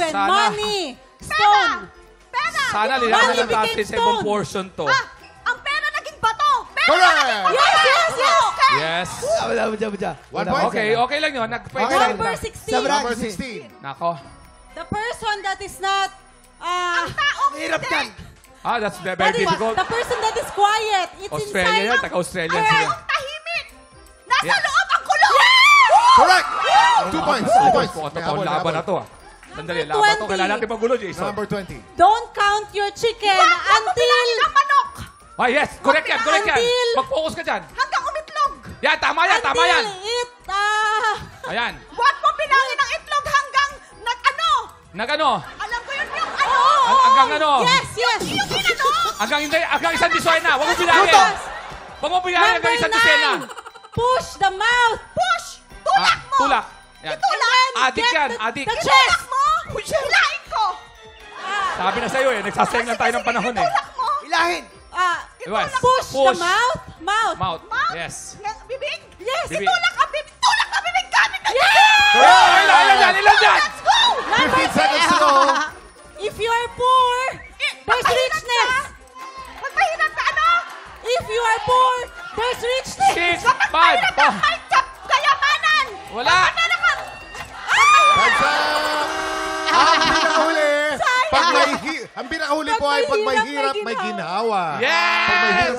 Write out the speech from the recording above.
7. Sana. Money. Stone. Pera! Sana Money lilangan ng became natin sa stone. ibang portion to. Ang pera naging bato! Pera Correct! naging bato! Yes, yes, yes. Okay! Yes. Budya. 1 point. Okay, okay lang yun. Okay lang. Number 16. Number 16. Nako. The person that is not... Ang taong Hirap yan. That's very that is, difficult. the person that is quiet. It's Australia inside. yan. Taga-Australian sila. taong tahimik! Nasa Yeah. loob ang kulong! Correct! 2 points. 2 points. Kung May totoong habol, laban habol. na to. Sandali, Number laban to. 20. Kailangan natin magulo, Jason. Number 20. Don't count your chicken until... Ang manok! Yes. Correct yan. Correct yan. Until- Mag-focus ka dyan. Hanggang umitlog! Yan, tama yan. Tama yan. Until it... Ayan. Huwag mo bilangin ang itlog hanggang nag-ano! Nag-ano? Alam ko yun yung ano! Hanggang ano? Yes, yes. Yung inano! Hanggang isang disena. Huwag mo bilangin. Huwag mo bilangin hanggang isang disena. Push the mouth. Push! Tulak mo! Tulak. Yan. Tulak! Adik yan. Adik. The chest. Tulak mo! Hilain ko! Sabi na sa'yo eh. Nagsasayang lang tayo ng panahon eh. Tulak mo! Ilahin. Yes. Push the mouth. Mouth. Mouth. Mouth? Yes. Bibig? Yes. Bibig. Tulak ang bibig! Tulak ang bibig! Gamit na Ilan yan? Ilan yan? Let's go! 15 seconds to go. If you are poor, there's richness. Magpahirap ka ano? If you are poor, there's richness. 6, 5, Mahirap ka! May kayamanan! Wala. Meron ka! Time's up! Ang pinakahuli, ang pinakahuli po ay pag may hirap, may ginawa. Yes! Pag may hirap,